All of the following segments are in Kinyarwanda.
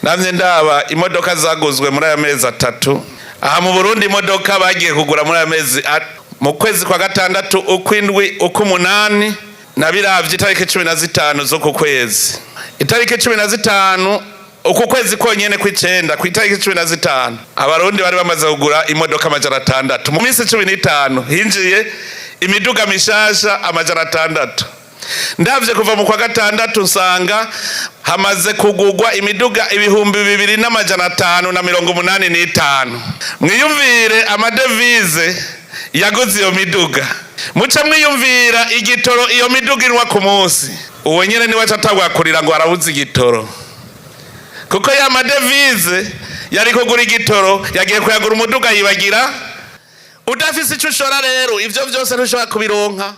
namye ndaba imodoka zaguzwe muri aya mezi 3 aha mu Burundi imodoka bagiye kugura muri aya mezi mu kwezi kwa gatandatu ukwindwi ukumunani nabiravye itariki 15 zo ku kwezi itariki 15 uku kwezi konyene kw'icenda ku itariki 15 abarundi bari bamaze kugura imodoka amajana 6 mu minsi 15 hinjiye imiduga mishasha amajana 6 ndavye kuva mu kwa gatandatu nsanga hamaze kugurwa imiduga 2585 mwiyumvire amadevize yaguze iyo miduga muca mwiyumvira igitoro iyo miduga irwa ku munsi uwo nyene ni waca atagwakurira ngo arabuze igitoro kuko ya madevize yari kugura igitoro yagiye kuyagura umuduga yibagira udafise ico ushora rero ivyo vyose ntushobora kubironka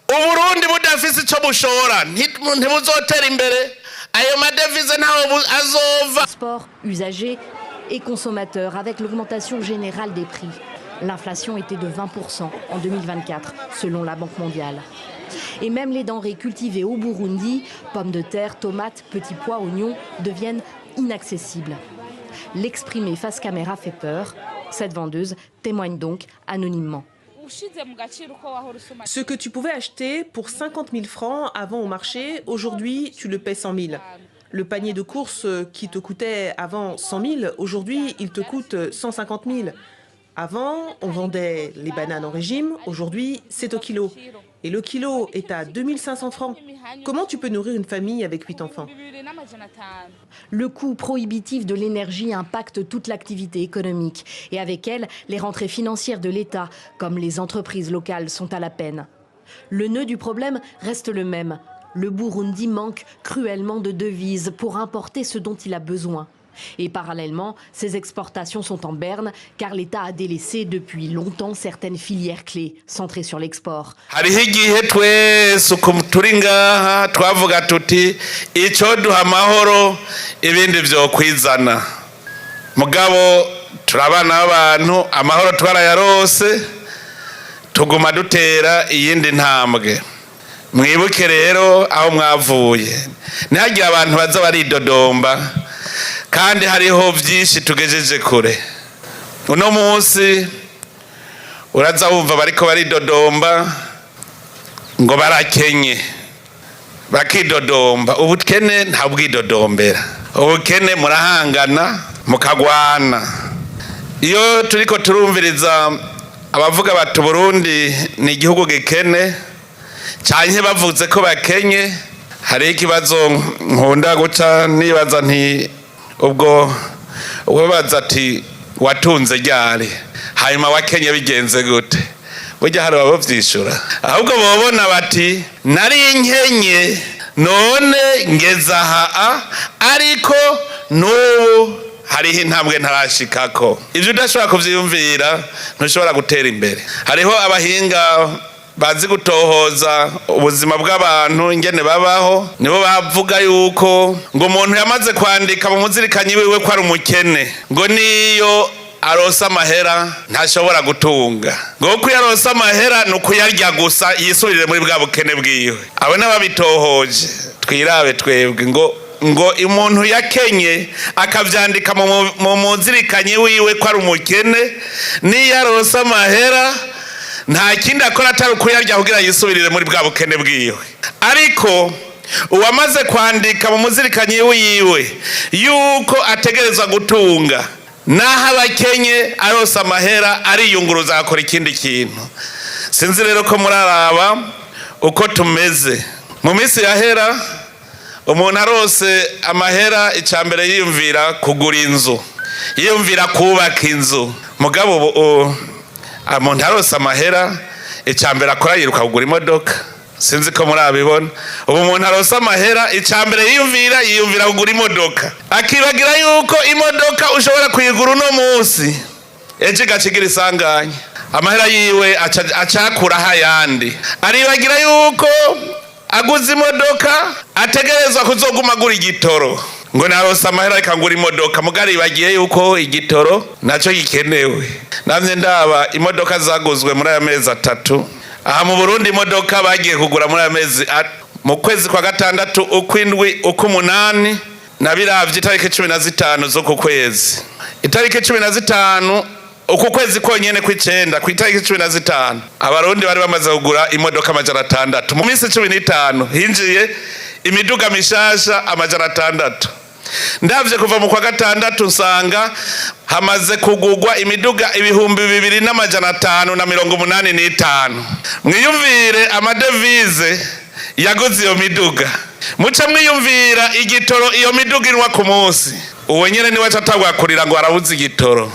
Uburundi budafise ico bushora ntibuzotera imbere ayo madevize ntaho azova. Sport, usagers et consommateurs avec l'augmentation générale des prix. L'inflation était de 20% en 2024 selon la Banque mondiale. Et même les denrées cultivées au Burundi, pommes de terre, tomates, petits pois, oignons, deviennent inaccessibles. L'exprimer face caméra fait peur. Cette vendeuse témoigne donc anonymement. Ce que tu pouvais acheter pour 50 000 francs avant au marché, aujourd'hui tu le paies 100 000. Le panier de courses qui te coûtait avant 100 000, aujourd'hui il te coûte 150 000. Avant, on vendait les bananes en régime, aujourd'hui c'est au kilo. Et le kilo est à 2500 francs. Comment tu peux nourrir une famille avec 8 enfants? Le coût prohibitif de l'énergie impacte toute l'activité économique. Et avec elle, les rentrées financières de l'État, comme les entreprises locales, sont à la peine. Le nœud du problème reste le même. Le Burundi manque cruellement de devises pour importer ce dont il a besoin. Et parallèlement, ces exportations sont en berne car l'État a délaissé depuis longtemps certaines filières clés centrées sur l'export. Hariho igihe twese turi ngaha twavuga tuti ico duha amahoro ibindi vyokwizana mugabo turabana abantu amahoro twarayarose tuguma dutera iyindi ntambwe. Mwibuke rero aho mwavuye ntihagira abantu baza baridodomba kandi hariho vyinshi tugejeje kure. Uno munsi uraza wumva bariko baridodomba ngo barakenye bakidodomba. Ubukene nta bwidodombera, ubukene murahangana mukagwana. Iyo turiko turumviriza abavuga bati Burundi ni igihugu gikene canke bavuze ko bakenye, hari ikibazo nkunda guca nibaza nti ubwo ubabaza ati watunze ryari hanyuma wakenye bigenze gute? Burya hari abavyishura ahubwo bobona bati nari nkenye none ngeza aha ariko n'ubu hariho intambwe ntarashikako. Ivyo udashobora kuvyiyumvira ntushobora gutera imbere. Hariho abahinga bazi gutohoza ubuzima bw'abantu ingene babaho, nibo bavuga yuko ngo umuntu yamaze kwandika mu muzirikanyi wiwe ko ari umukene ngo niyo arosa amahera ntashobora gutunga, ngo ko yarosa amahera no kuyarya gusa yisubirire muri bwa bukene bwiwe. Abo n'ababitohoje twirabe twebwe ngo umuntu yakenye akavyandika mu muzirikanyi wiwe ko ari umukene niyo arosa amahera nta kindi akora atari kuyarya kugira yisubirire muri bwa bukene bwiwe. Ariko uwamaze kwandika mu muzirikanyi wiwe yuko ategerezwa gutunga naho abakenye arosa amahera ariyunguruza akora ikindi kintu. Sinzi rero ko muraraba uko tumeze mu minsi yahera. Umuntu arose amahera icambere yiyumvira kugura inzu, yiyumvira kubaka inzu. Mugabo umuntu arose amahera icambere akora yiruka kugura imodoka. Sinzi ko murabibona. Umuntu arose amahera icambere yiyumvira kugura imodoka, akibagira yuko imodoka ushobora kuyigura uno munsi eje gacigira isanganya amahera yiwe acakura hayandi. Aribagira yuko aguze imodoka ategerezwa kuzoguma agura igitoro ngo narose amahera ikangura imodoka, mugari bagiye yuko igitoro naco gikenewe. Namye ndaba imodoka zaguzwe muri aya mezi 3 aha mu Burundi imodoka bagiye kugura muri aya mezi mu kwezi kwa gatandatu ukwindwi ukumunani nabiravye itariki 15 zo ku kwezi, itariki 15 uku kwezi konyene kw'icenda ku itariki 15 abarundi bari bamaze kugura imodoka 600. Mu minsi 15 hinjiye imiduga mishasha 600. Ndavye kuva mu kwa gatandatu nsanga hamaze kugurwa imiduga 2585. Mwiyumvire amadevize yaguze iyo miduga, muca mwiyumvira igitoro iyo miduga inwa ku munsi. Uwo nyene niwe atagwakurira ngo arabuze igitoro,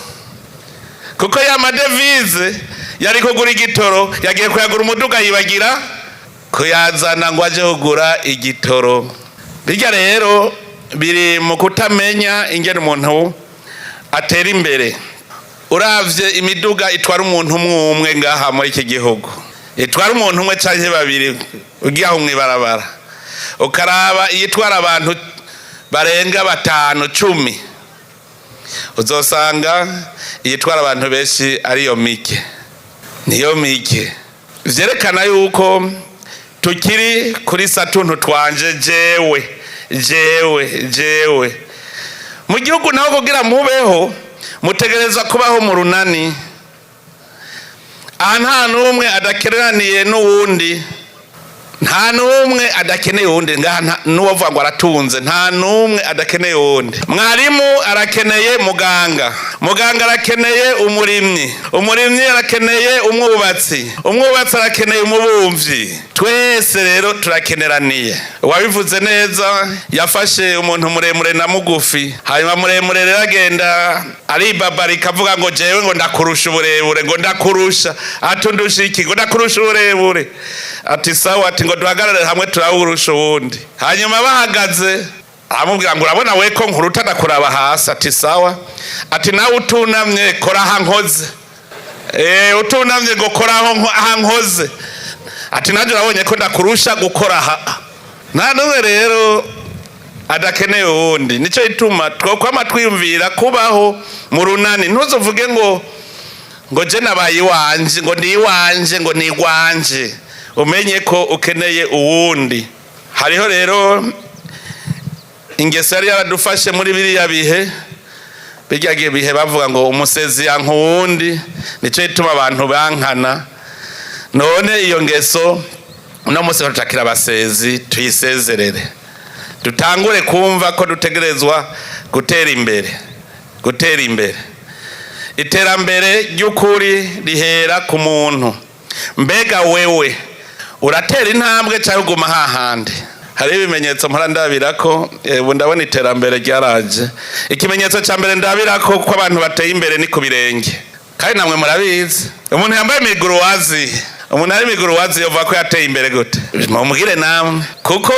kuko ya madevize yari kugura igitoro yagiye kuyagura umuduga yibagira kuyazana ngo aje kugura igitoro. Bijya rero biri mu kutamenya ingene umuntu atera imbere. Uravye imiduga itwara umuntu umwe ngaha muri iki gihugu, itwara umuntu umwe canke babiri ugiye aho mwibarabara, ukaraba iyitwara abantu barenga 5, 10, uzosanga iyitwara abantu benshi ariyo mike, niyo mike. Vyerekana yuko tukiri kuri satuntu twanje jewe. Mu gihugu naho kugira mubeho mutegereza kubaho mu runani, aha nta n'umwe adakereraniye n'uwundi, nta n'umwe adakeneye uwundi. Ngaha n'uwavuga ngo aratunze, nta n'umwe adakeneye uwundi. Mwarimu arakeneye muganga, muganga arakeneye umurimyi arakeneye umwubatsi arakeneye umubumvyi. Twese rero turakeneraniye. Wabivuze neza, yafashe umuntu muremure na mugufi, hanyuma muremure rero agenda aribabarika avuga ngo jewe ngo ndakurusha uburebure, ngo ndakurusha. Ati ndusha iki? Ngo ndakurusha uburebure. Ati sawa, ati ngo duhagarare hamwe turawurusha uwundi. Hanyuma bahagaze aramubwira ngo urabona we ko nkuruta ndakuraba hasi. Ati sawa. Ati nawe utunamye kora aha nkoze. Utunamye ngo kora aha nkoze. Ati naje urabonye ko ndakurusha gukora aha. Nta n'umwe rero adakeneye uwundi. Nico ituma twokwama twiyumvira kubaho mu runani. Ntuzovuge ngo je nabaye iwanje, ngo ndi iwanje, ngo ni igwanje. Umenye ko ukeneye uwundi. Hariho rero ingeso yari yaradufashe muri biriya bihe, bijyagiye bihe bavuga ngo umusezi yanka uwundi, nico ituma abantu bankana. None iyo ngeso uno munsi tutakira abasezi, tuyisezerere, dutangure kumva ko dutegerezwa gutera imbere. Iterambere ry'ukuri rihera ku muntu. Mbega wewe uratera intambwe cyangwa uguma hahandi? Hari ibimenyetso mpora ndabirako, ndabona iterambere ryaraje. Ikimenyetso cya mbere ndabirako ko abantu bateye imbere ni ku birenge, kandi namwe murabizi. Umuntu yambaye imiguruwazi, umuntu ari imiguruwazi yovuga ko yateye imbere gute? Mumugire namwe, kuko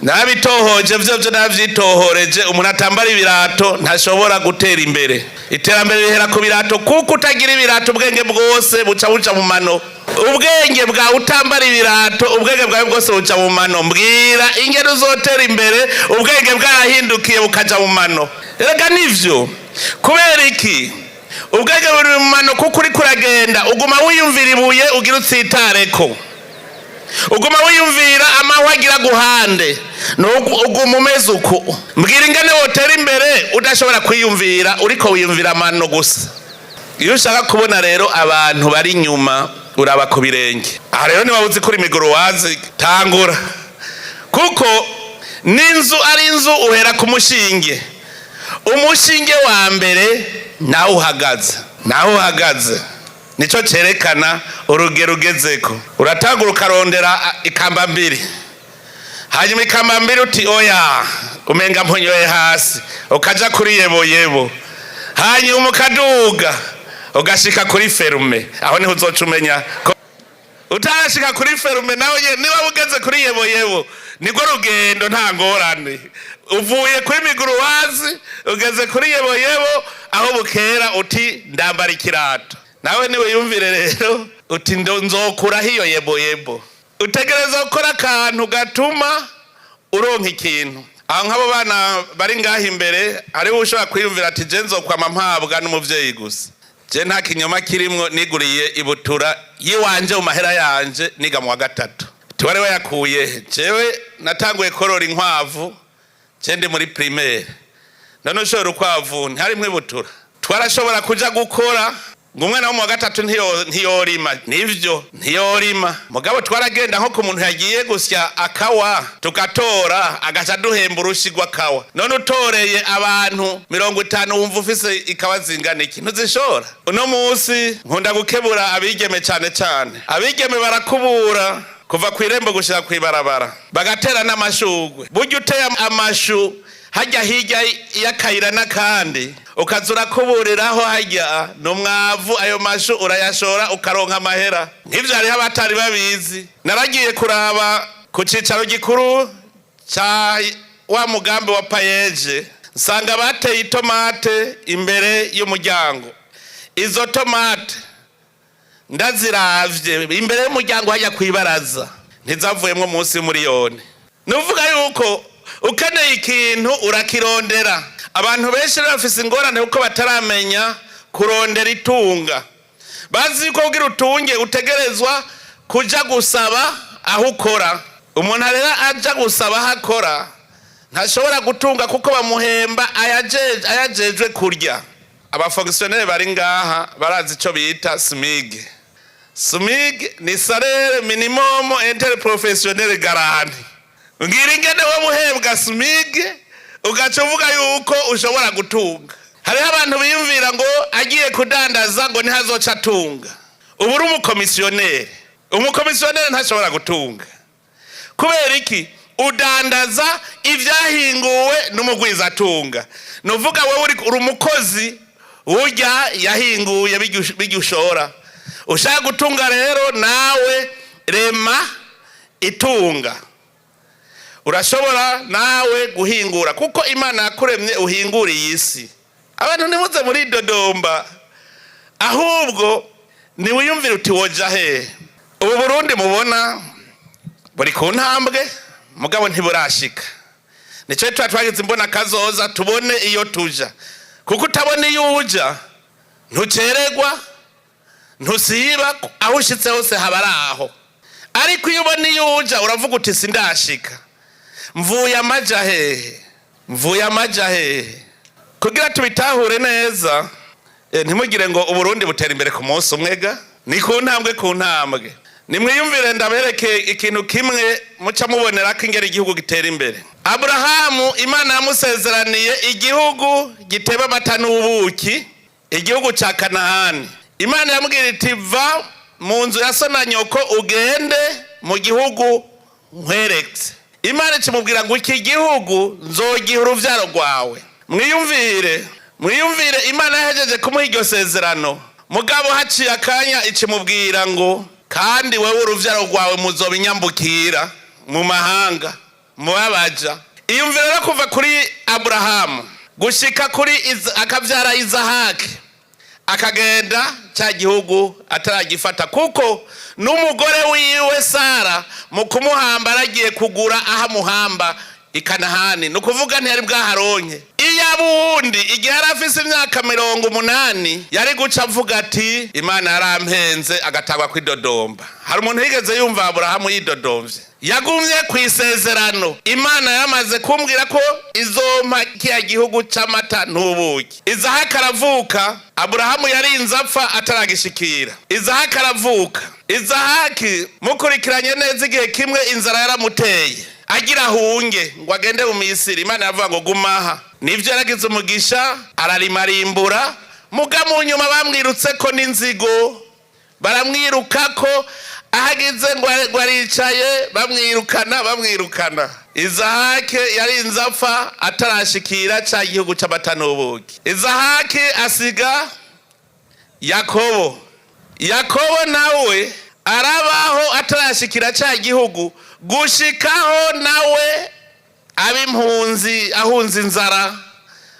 nabitohoje vyo navyitohoreje. Umuntu atambara ibirato ntashobora gutera imbere. Iterambere rihera ku birato, kuko utagira ibirato ubwenge bwose buca mu mano. Ubwenge bwa utambara ibirato, ubwenge bwawe bwose buca mu mano. Mbwira ingero uzotera imbere ubwenge bwarahindukiye bukaja mu mano. Erega nivyo. Kubera iki? Ubwenge buri mu mano kuko uri kuragenda uguma wiyumvira ibuye ugira utsitareko, uguma wiyumvira amahwa agira guhande, uguma umeze uko. Mbwira ingene wotera imbere udashobora kwiyumvira, uriko wiyumvira amano gusa. Iyo ushaka kubona rero abantu bari inyuma, uraba ku birenge. Aha rero niba uzi kuri miguruwazi, tangura, kuko n'inzu ari inzu uhera ku mushinge. Umushinge wa mbere nawe uhagaze, nico cerekana urugero ugezeko. Uratangura ukarondera ikamba mbiri, hanyuma ikamba mbiri uti oya umenga mpunyoye hasi, ukaja kuri yebo, hanyuma ukaduga ugashika kuri ferume. Aho niho uzoca umenya ko utashika kuri ferume. Nawe niba ugeze kuri yebo niko rugendo, nta ngorane. Uvuye kuri miguruwazi ugeze kuri yebo, aho bukera uti ndambara ikirato. Nawe niwe yumvire rero uti nzokura hiyo yebo. Utegereza gukora akantu gatuma uronka ikintu. Aho nk'abo bana bari ngaho imbere, hariho ushobora kwiyumvira ati je nzokwama mpabwa n'umuvyeyi gusa. Je nta kinyoma kirimwo, niguriye ibutura yiwanje mu mahera yanje niga mu wa gatatu. Tiwari wayakuye? Jewe natanguye korora inkwavu cende muri primaire none ushobora ukwavu ntarimwe butura twarashobora kuja gukora ngo umwana wo mu wa gatatu ntiyorima nivyo ntiyorima mugabo twaragenda nko ku muntu yagiye gusya akawa tugatora agaca duhemba urushi rw'akawa none utoreye abantu 50 wumva ufise ikawa zingana iki ntuzishora uno munsi nkunda gukebura abigeme cane cane abigeme barakubura kuva kw'irembo gushika kw'ibarabara bagatera n'amashugwe burya uteye amashu hajya hirya y'akayira n'akandi ukazura kuburiraho hajya n'umwavu ayo mashu urayashora ukaronka amahera nk'ivyo hariho abatari babizi naragiye kuraba ku cicaro gikuru ca wa mugambi wa payeje nsanga bateye itomate imbere y'umuryango izo tomate ndaziravye imbere y'umuryango hajya kwibaraza ntizavuyemwo munsi y'umuriyoni nuvuga yuko ukeneye ikintu urakirondera abantu benshi bafise ingorane kuko bataramenya kurondera itunga bazi ko kugira utunge utegerezwa kuja gusaba aho ukora umuntu rero aja gusaba aho akora ntashobora gutunga kuko bamuhemba ayajejwe kurya abafonctionnaire bari ngaha barazi ico bita SMIG ni salaire minimum interprofessionnel garanti ngira ingene wo muhembwa SMIG ugaca uvuga yuko ushobora gutunga hariho abantu biyumvira ngo agiye kudandaza ngo ntihazoca atunga ubu uri umukomisiyoneri ntashobora gutunga kubera iki udandaza ivyahinguwe n'umugwiza atunga nuvuga wewe uri umukozi urya yahinguye bigyushora ushaka gutunga rero nawe rema itunga urashobora nawe guhingura kuko Imana yakuremye uhingura iyi si abantu nimuze muri dodomba ahubwo ni wiyumvira uti woja he ubu Burundi mubona buri ku ntambwe mugabo ntiburashika nico twagize imbona kazoza tubone iyo tuja kuko utabona iyo uja ntuceregwa ntusiba aho ushitse hose habaraho ariko iyo ubona iyo uja uravuga uti sindashika mvuye amaja hehe kugira tubitahure neza ntimugire ngo Uburundi butera imbere ku munsi umwega ni ku ntambwe nimwiyumvire ndabereke ikintu kimwe muca mubonera ko ingera igihugu gitera imbere Aburahamu Imana yamusezeraniye igihugu giteba amata n'ubuki igihugu ca Kanahani Imana yamubwira iti va mu nzu ya so na nyoko ugende mu gihugu nkweretse Imana ikimubwira ngo iki gihugu nzogiha uruvyaro rwawe mwiyumvire Imana yahejeje kumuha iryo sezerano mugabo haciye akanya ikimubwira ngo kandi wewe uruvyaro rwawe muzobinyambukira mu mahanga mubabaja iyumvire rero kuva kuri Aburahamu gushika kuri akavyara Izahaki akagenda cya gihugu ataragifata kuko n'umugore wiwe Sara mu kumuhamba aragiye kugura aha muhamba ikanahani nukuvuga ntiyari bwaharonke iyabundi igihe arafise imyaka 80 yari guca avuga ati Imana yarampenze agatagwa kwidodomba hari umuntu yigeze yumva Aburahamu yidodomvye yagumye kwisezerano Imana yamaze kumbwira ko izompa kiya gihugu c'amata n'ubuki Izahaki aravuka Aburahamu yarinze apfa ataragishikira Izahaki aravuka Izahaki mukurikiranye neza igihe kimwe inzara yaramuteye agira hunge ngo agende mu Misiri Imana yavuga ngo gumaha nivyo yaragize umugisha ararimarimbura muga mu nyuma bamwirutse ko n'inzigo baramwirukako ahagize ngo aricaye bamwirukana Izahaki yarinze apfa atarashikira ca gihugu c'amata n'ubuki Izahaki asiga Yakobo nawe arabaho atarashikira ca gihugu gushikaho nawe abimpunzi ahunze inzara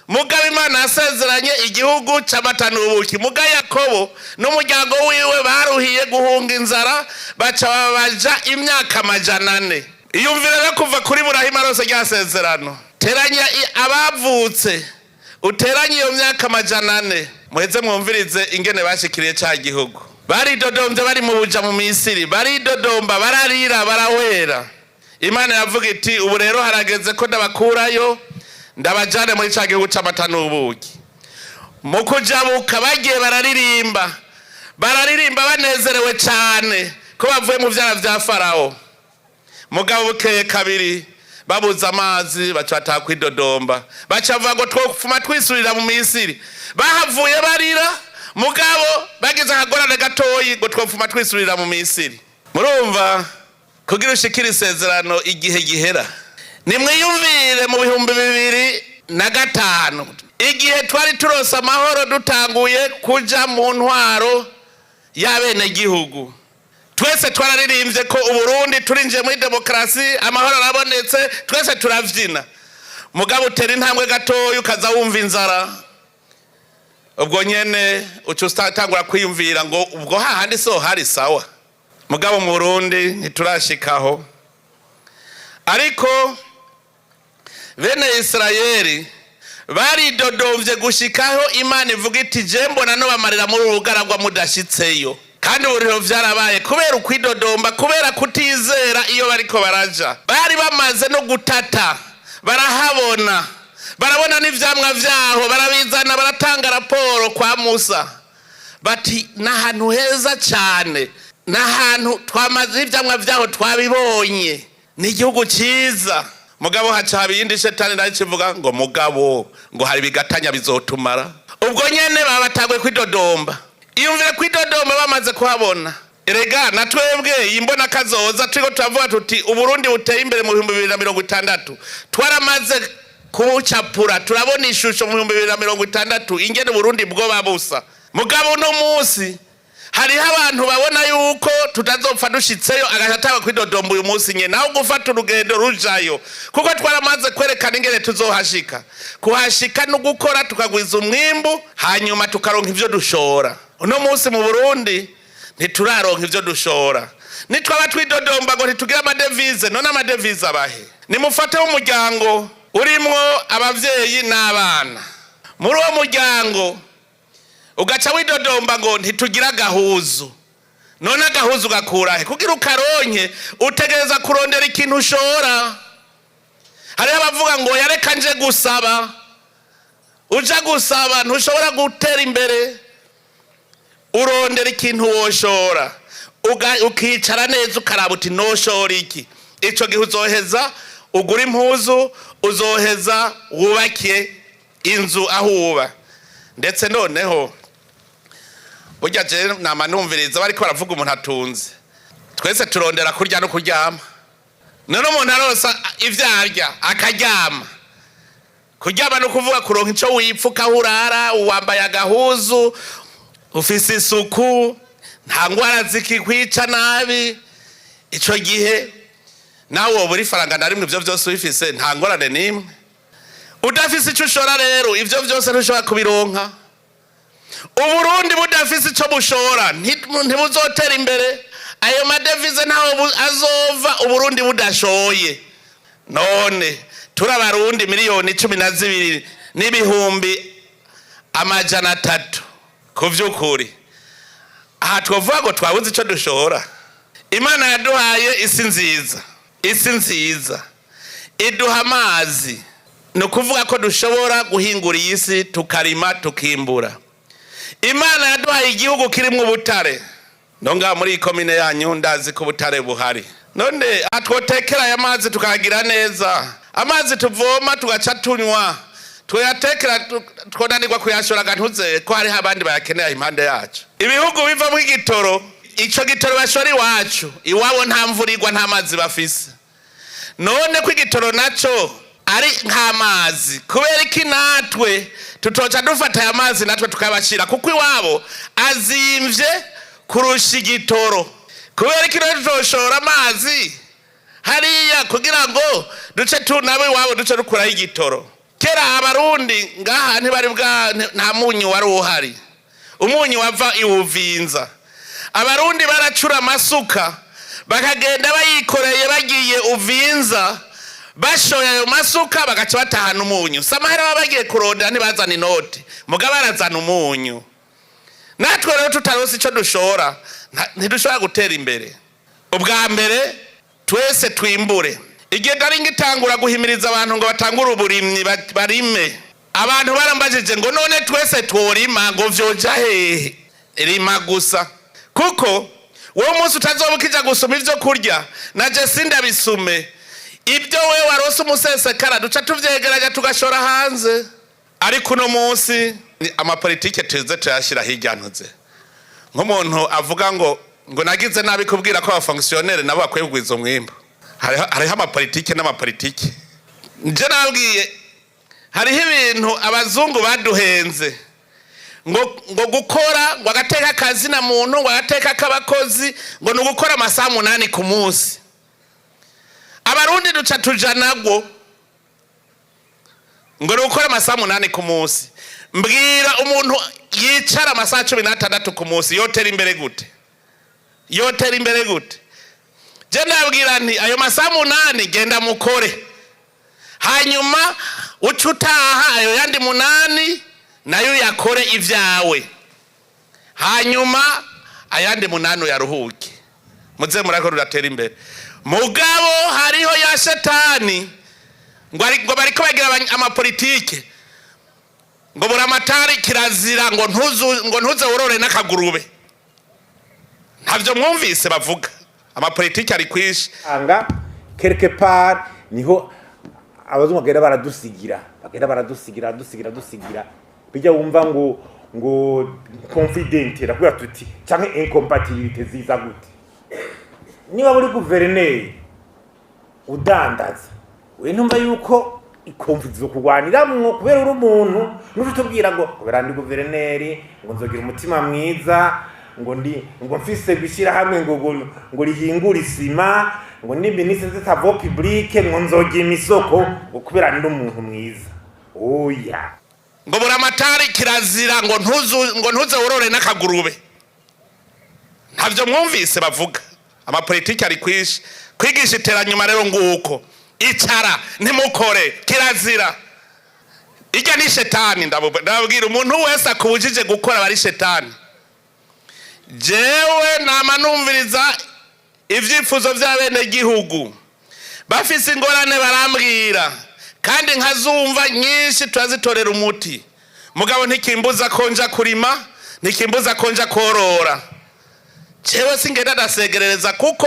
muga Imana yasezeranye igihugu c'amata n'ubuki muga Yakobo n'umuryango wiwe baruhiye guhunga inzara baca babaja imyaka 400 iyumvire kuva kuri Ibrahimu arose ryasezerano teranya abavutse uteranye iyo myaka 400 muheze mwumvirize ingene bashikiriye ca gihugu baridodombye bari mu buja mu Misiri baridodomba bararira barawera Imana yavuga iti ubu rero harageze ko ndabakurayo ndabajane muri cya gihugu cy'amata n'ubuki. Mu kujabuka bagiye bararirimba banezerewe cyane ko bavuye mu vyara vya Farawo. Mugabo bukeye kabiri babuze amazi bacata kwidodomba bacavuga ngo twofuma twisurira mu Misiri. Bahavuye barira mugabo bagize akagorane gatoyi ngo twofuma twisurira mu Misiri. Murumva kugira ushikira isezerano igihe gihera. Nimwiyumvire mu 2005 igihe twari turose amahoro dutanguye kuja mu ntwaro y'abene gihugu. Twese twararirimbye ko Uburundi turinje muri demokrasi, amahoro arabonetse, twese turavyina. Mugabo utera intambwe gatoyi ukaza wumva inzara. Ubwo nyene ucustangura kwiyumvira ngo ubwo hahandi so hari sawa. Mugabo mu Burundi ntiturashikaho. Ariko bene Israeli baridodomvye gushikaho Imana ivuga iti je mbona no bamarira muri urugaragwa mudashitseyo. Kandi uburiro vyarabaye kubera ukwidodomba, kubera kutizera iyo bariko baraja. Bari bamaze no gutata, barahabona, barabona n'ivyamwa vyaho, barabizana baratanga raporo kwa Musa. Bati nahantu heza cyane, nahantu twamaze ivyamwa vyaho twabibonye, ni igihugu ciza. Mugabo haca ibindi shetani nayo kivuga ngo mugabo ngo hari bigatanya bizotumara. Ubwo nyene babatagwe kwidodomba. Iyumvire kwidodomba bamaze kuhabona. Erega natwebwe imbona kazoza turiko turavuga tuti Uburundi buteye imbere mu 2060. Twaramaze kubucapura turabona ishusho mu 2060 ingene Burundi bwo babusa. Mugabo no munsi hariho abantu babona yuko tutazopfa dushitseyo agatanga kwidodomba uyu munsi nyene naho gufata urugendo rujayo kuko twaramaze kwerekana ingene tuzohashika. Kuhashika no gukora tukagwiza umwimbu hanyuma tukaronka ivyo dushora. Uno munsi mu Burundi ntituraronka ivyo dushora. Nitwaba twidodomba ngo ntitugira amadevize, none amadevize abahe? Nimufate umuryango urimwo abavyeyi n'abana. Muri uwo muryango ugaca widodomba ngo ntitugira gahuzu. None agahuzu gakurahe? Kugira ukaronke utegereza kurondera ikintu ushora. Hari abavuga ngo yareka nje gusaba. Uja gusaba ntushobora gutera imbere. Urondera ikintu woshora. Ukicara neza ukaraba uti noshora iki. Ico gihe uzoheza ugura impuzu, uzoheza wubake inzu aho uba. Ndetse noneho burya je namanumviriza bariko baravuga umuntu atunze. Twese turondera kurya no kuryama. None umuntu arosa ivyarya akaryama. Kuryama no kuvuga kuronka ico wipfuka urara, uwambaye agahuzu, ufise isuku, nta ngwara zikikwica nabi. Ico gihe nawe wobura ifaranga na rimwe ivyo vyose ubifise nta ngorane nimwe. Udafise ico ushora rero ivyo vyose ntushobora kubironka. Uburundi budafise ico bushora ntibuzotera imbere. Ayo madevize ntaho azova Uburundi budashoye. None turabarundi miliyoni 12 n'ibihumbi 300 kuvyukuri. Aha twovuga ngo twabuze ico dushora. Imana yaduhaye isi nziza. Isi nziza iduha amazi. No kuvuga ko dushobora guhingura isi tukarima tukimbura. Imana yaduhaye igihugu kirimwo ubutare. Nonga muri komine yanyu ndazi ko ubutare buhari. None atwotekera aya mazi tukagira neza. Amazi tuvoma tugaca tunywa. Tuyatekera twonanirwa kuyashora gantuze ko hari abandi bayakeneye impande yacu. Ibihugu biva mu gitoro, ico gitoro bashori wacu, iwabo nta mvurirwa nta mazi bafise. None ko igitoro naco ari nk'amazi kubera iki natwe tutoca dufata aya mazi natwe tukabashira kuko iwabo azimvye kurusha igitoro. Kubera iki tutoshora amazi hariya kugira ngo duce tunabe iwabo duce dukuraho igitoro. Kera abarundi ngaha ntibari nta munyu wari uhari. Umunyu wava iwuvinza. Abarundi baracura amasuka bakagenda bayikoreye bagiye uvinza. Bashoya ayo masuka bagaca batahana umunyu. Samahera babagiye kurondera ntibazana inoti. Mugabo barazana umunyu. Natwe rero tutarose ico dushora ntidushobora gutera imbere. Ubwa mbere twese twimbure. igihe nari ngitangura guhimiriza abantu ngo batangure uburimyi barime, abantu barambajije ngo none twese tworima, ngo vyoja hehe? Rima gusa, kuko wowe umunsi utazobukija gusoma ivyo kurya naje sindabisume, ibyo we warose umusesekara duca tuvyegeranya tugashora hanze. Ariko uno munsi amapolitike tuze tuyashira hirya ntuze, nk'umuntu avuga ngo nagize nabi kubwira ko abafonctionnaire nabo bakwiye kugwiza umwimbo. Hariho amapolitike n'amapolitike. Nje nabwiye hariho ibintu abazungu baduhenze ngo gukora, ngo agateka akazi na muntu, ngo agateka k'abakozi, ngo ni ugukora amasaha 8 ku munsi. Abarundi duca tuja nagwo ngo ni ugukora amasaha 8 ku munsi. Mbwira umuntu yicara amasaha 16 ku munsi yotera imbere gute? Yotera imbere gute? Je nabwira nti ayo masaha 8 genda mukore, hanyuma ucutaha ayo yandi 8 nayo yakore ivyawe, hanyuma ayandi 8 yaruhuke, muze murako ruratera imbere. Mugabo hariho ya shetani ngo bariko bagira amapolitike ngo buramatari kirazira ngo ntuze worore n'akagurube. Ntavyo mwumvise bavuga, amapolitike ari kwisha anga quelque part niho abazungu bagenda baradusigira bijya wumva ngo confident rakubira tuti canke incompatibilité ziza gute. Niba buri guverineri udandaza we ntumva yuko ikonfizo zo kurwaniramwo kubera uri umuntu n'utubwira ngo kubera ndi guverineri ngo nzogira umutima mwiza, ngo mfise gushyira hamwe ngo rihingura isima, ngo ni ministre de travaux publics ngo nzogira imisoko ngo kubera ndi umuntu mwiza. Oya, ngo buramatari kirazira ngo ntuze worore n'akagurube. Ntavyo mwumvise bavuga, amapolitike ari kwisha kwigisha iteranyuma. Rero nguko icara ntimukore kirazira, ijya ni shetani. Ndabwira umuntu wese akubujije gukora bari shetani. Jewe namanumviriza ivyifuzo vy'abene gihugu bafise ingorane barambwira, kandi nkazumva nyinshi turazitorera umuti. Mugabo ntikimbuza konja kurima, ntikimbuza konja korora. Jewe singenda dasegerereza kuko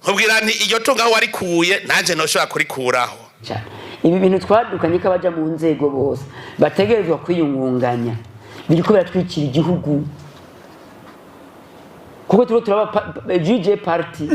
nkubwira nti iyo tunga aho warikuye nanje noshobora kurikuraho. Ibi bintu twadukanye ko abaja mu nzego bose bategerezwa kwiyungunganya, biriko biratwikira igihugu, kuko turaba JJ party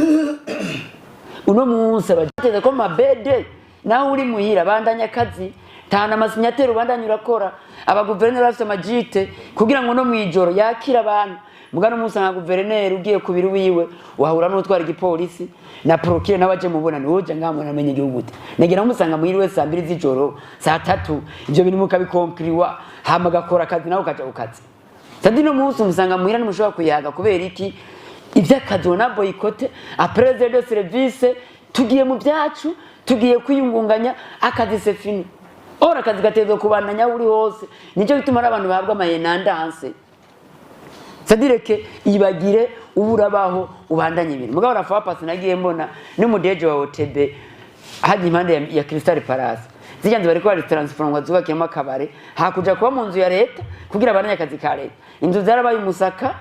uno munsi abateze ko mabede naho uri muhira bandanya kazi tana amasinyatero bandanya urakora, abaguverineri bafite amajite kugira ngo no mwijoro yakira abantu. Mugano munsi nka guverineri ugiye kubiri wiwe wahura n'utwara igipolisi na procureur n'abaje mubona ni woje ngamwe namenye igihugu gute. Negera musanga muhiri wese 2 z'ijoro saa 3 ivyo bintu mukabikompliwa hama gakora kazi naho kaja ukazi. Sadino munsi musanga muhira nimushobora kuyaga kubera iki ivy'akazi na boycott a president de service tugiye mu byacu, tugiye kwiyungunganya, akazi se fini. Ora akazi gatezo kubandanya uri hose, nico bituma abantu bahabwa amayenandanse. Sadireke ibagire uburabaho ubandanye ibintu. Mugabo rafa pasi nagiye mbona n'umudeje wa OTB haje impande ya Crystal Palace. Zijanze bariko bari transformwa zubakiyemo akabare hakuja kuba mu nzu ya leta kugira abandanye akazi ka leta. Inzu zarabaye umusaka,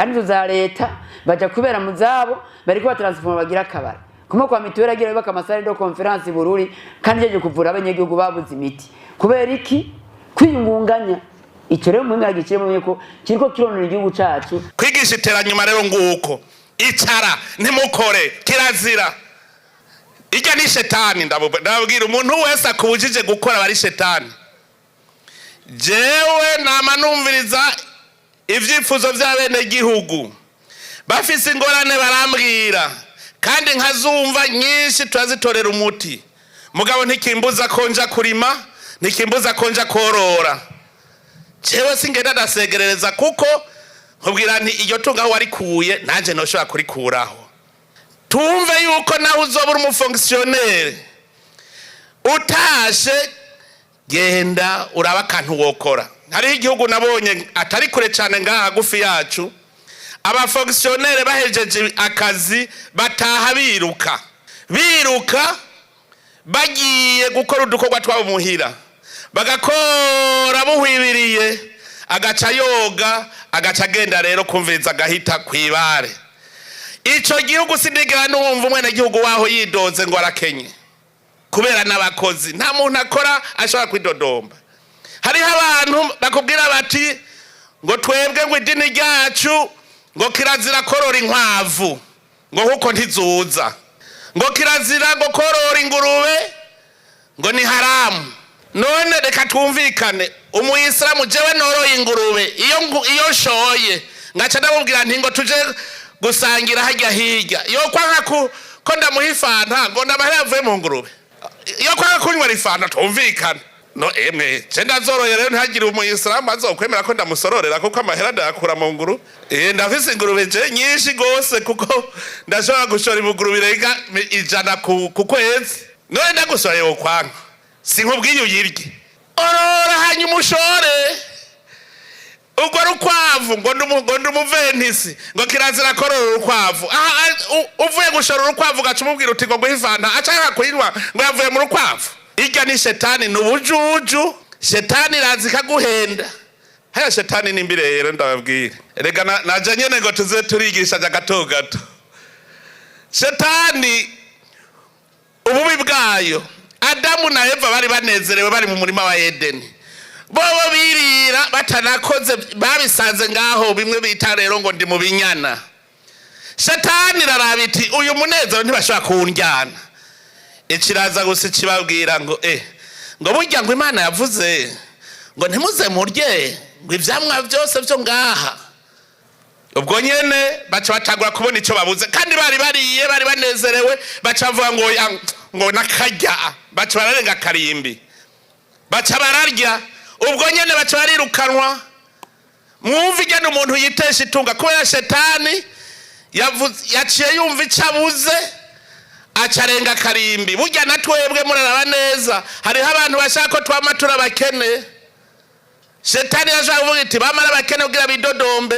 inzu za leta baja kubera mu zabo bariko batransforma bagira akabare. Kuma kwa mituwera agira baka amasare do conference Bururi kandi yeje kuvura abanyagihugu babuze imiti. Kubera iki kwiyungunganya icyo rero mu ngagi kirimo yuko kiriko kironora igihugu cyacu. Kwigisha iteranyuma rero nguko icara ntimukore kirazira, ijya ni shetani. Ndabwira umuntu wese akubujije gukora bari shetani. Jewe namanumviriza ivyifuzo vy'abene gihugu bafise ingorane barambwira, kandi nkazumva nyinshi turazitorera umuti. Mugabo ntikimbuza konja kurima, ntikimbuza konja korora. Jewe singenda dasegerereza kuko nkubwira nti iyo tunga aho warikuye nanje noshobora kurikuraho. Tumve yuko naho uzobura umufonctionnaire utashe genda uraba kantu wokora. Hari igihugu nabonye atari kure cyane ngaha gufi yacu, abafonctionnaire bahejeje akazi bataha biruka bagiye gukora udukorwa twabo muhira bagakora buhwibiriye agaca yoga agaca agenda rero kumviriza agahita kwibare. Ico gihugu sindigera numva umwene gihugu waho yidoze ngo arakenye kubera n'abakozi, nta muntu akora ashobora kwidodomba. Hariho abantu bakubwira bati ngo twebwe ngo idini ryacu ngo kirazira korora inkwavu ngo huko ntizuza, ngo kirazira ngo korora ingurube ngo ni haramu. None reka twumvikane, umuyisilamu jewe noroye ingurube iyo shoye ngaca ndamubwira nti ngo tuje gusangira hajya hirya, iyo kwanga ko ndamuhifanta ngo ndabahera avuye mu ngurube, iyo kwanga kunywa rifanta twumvikane. No emwe cenda zoroye rero ntagire umuyisilamu azokwemera ko ndamusororera kuko amahera ndakura mu nguru. Ndafise ingurube je nyinshi gose kuko ndashobora gushora ibuguru birenga 100 ku kwezi. None ndagusoreye wokwanga sinkubwiye uyirye, orora hanyuma ushore ubwo rukwavu ngo ndumuventisi ngo kirazira korora urukwavu. Uvuye gushora urukwavu gaca umubwira uti ngo guhivana acaka kuyinywa ngo yavuye mu rukwavu. Irya ni shetani, nubujuju. Shetani razi kaguhenda. Haya shetani ni mbire rero ndababwira. Rega naje nyene ngo tuze turigisha gato gato. Shetani ububi bwayo, Adamu na Eva bari banezerewe bari mu murima wa Edeni. Bobo birira batanakoze babisanze ngaho bimwe bita rero ngo ndi mu binyana. Shetani rarabiti uyu munezero ntibashaka kunjyana. Ikiraza gusa kibabwira ngo ngo burya ngo Imana yavuze ngo ntimuze murye ngo ivyamwa byose byo ngaha. Ubwo nyene baca batagura kubona ico babuze kandi bari bariye bari banezerewe baca bavuga ngo nakarya baca bararenga karimbi baca bararya. Ubwo nyene baca barirukanwa. Mwumva igene umuntu yitesha itunga kubera shetani yaciye yumva icabuze acarenga karimbi. Burya natwebwe muraraba neza hariho abantu bashaka ko twamatura abakene. Shetani yashaka kuvuga iti bamara abakene kugira bidodombe.